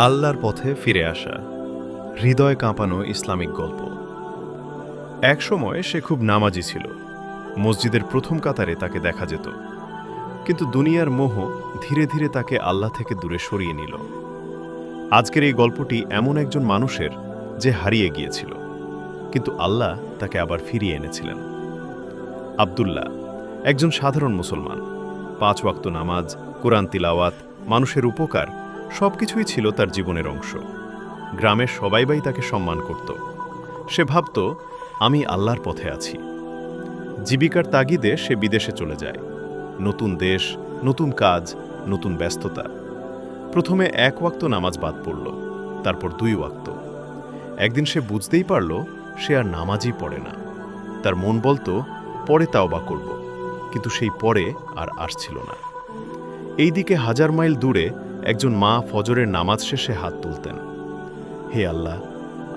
আল্লাহর পথে ফিরে আসা, হৃদয় কাঁপানো ইসলামিক গল্প। এক সময় সে খুব নামাজি ছিল। মসজিদের প্রথম কাতারে তাকে দেখা যেত, কিন্তু দুনিয়ার মোহ ধীরে ধীরে তাকে আল্লাহ থেকে দূরে সরিয়ে নিল। আজকের এই গল্পটি এমন একজন মানুষের যে হারিয়ে গিয়েছিল, কিন্তু আল্লাহ তাকে আবার ফিরিয়ে এনেছিলেন। আব্দুল্লাহ একজন সাধারণ মুসলমান। 5 ওয়াক্ত নামাজ, কোরআন তিলাওয়াত, মানুষের উপকার সবকিছুই ছিল তার জীবনের অংশ। গ্রামের সবাই তাকে সম্মান করত। সে ভাবত, আমি আল্লাহর পথে আছি। জীবিকার তাগিদে সে বিদেশে চলে যায়। নতুন দেশ, নতুন কাজ, নতুন ব্যস্ততা। প্রথমে 1 ওয়াক্ত নামাজ বাদ পড়ল, তারপর 2 ওয়াক্ত। একদিন সে বুঝতেই পারল সে আর নামাজই পড়ে না। তার মন বলত, পরে তাওবা করব, কিন্তু সেই পরে আর আসছিল না। এইদিকে 1000 মাইল দূরে একজন মা ফজরের নামাজ শেষে হাত তুলতেন, হে আল্লাহ,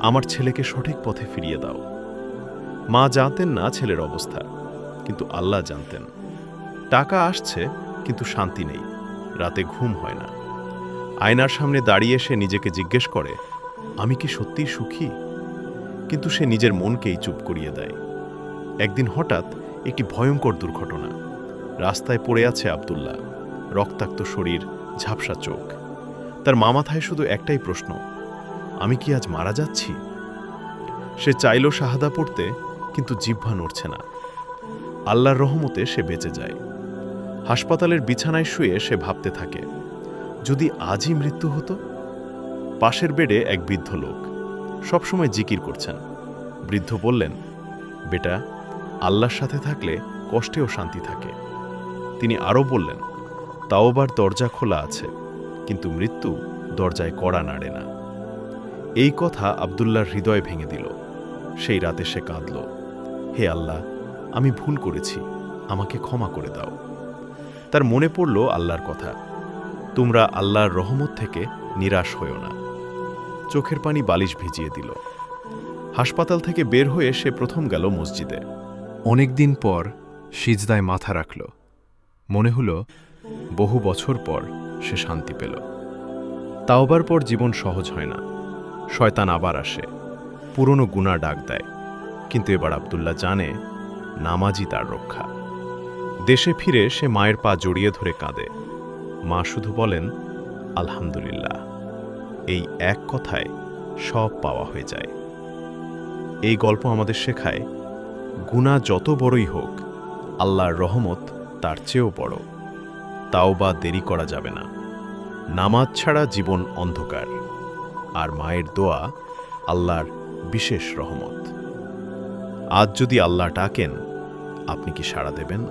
আমার ছেলেকে সঠিক পথে ফিরিয়ে দাও। মা জানতেন না ছেলের অবস্থা, কিন্তু আল্লাহ জানতেন। টাকা আসছে, কিন্তু শান্তি নেই, রাতে ঘুম হয় না। আয়নার সামনে দাঁড়িয়ে সে নিজেকে জিজ্ঞেস করে, আমি কি সত্যিই সুখী? কিন্তু সে নিজের মনকেই চুপ করিয়ে দেয়। একদিন হঠাৎ একটি ভয়ঙ্কর দুর্ঘটনা। রাস্তায় পড়ে আছে আব্দুল্লাহ, রক্তাক্ত শরীর, ঝাপসা চোখ। তার মাথায় শুধু একটাই প্রশ্ন, আমি কি আজ মারা যাচ্ছি? সে চাইল শাহাদা পড়তে, কিন্তু জিহ্বা নড়ছে না। আল্লাহর রহমতে সে বেঁচে যায়। হাসপাতালের বিছানায় শুয়ে সে ভাবতে থাকে, যদি আজই মৃত্যু হতো। পাশের বেডে এক বৃদ্ধ লোক, সবসময় জিকির করছেন। বৃদ্ধ বললেন, বেটা, আল্লাহর সাথে থাকলে কষ্টেও শান্তি থাকে। তিনি আরও বললেন, তাওবার দরজা খোলা আছে, কিন্তু মৃত্যু দরজায় কড়া নাড়ে না। এই কথা আব্দুল্লাহর হৃদয় ভেঙে দিল। সেই রাতে সে কাঁদল, হে আল্লাহ, আমি ভুল করেছি, আমাকে ক্ষমা করে দাও। তার মনে পড়ল আল্লাহর কথা, তোমরা আল্লাহর রহমত থেকে নিরাশ হয়ো না। চোখের পানি বালিশ ভিজিয়ে দিল। হাসপাতাল থেকে বের হয়ে সে প্রথম গেল মসজিদে। অনেকদিন পর সিজদায় মাথা রাখল। মনে হলো বহু বছর পর সে শান্তি পেল। তাওবার পর জীবন সহজ হয় না। শয়তান আবার আসে, পুরনো গুনাহ ডাক দেয়। কিন্তু এবার আব্দুল্লাহ জানে, নামাজই তার রক্ষা। দেশে ফিরে সে মায়ের পা জড়িয়ে ধরে কাঁদে। মা শুধু বলেন, আলহামদুলিল্লাহ। এই এক কথায় সব পাওয়া হয়ে যায়। এই গল্প আমাদের শেখায়, গুনাহ যত বড়ই হোক, আল্লাহর রহমত তার চেয়েও বড়। তাওবা দেরি করা যাবে না। নামাজ ছাড়া জীবন অন্ধকার, আর মায়ের দোয়া আল্লাহর বিশেষ রহমত। আজ যদি আল্লাহ ডাকেন, আপনি কি সাড়া দেবেন?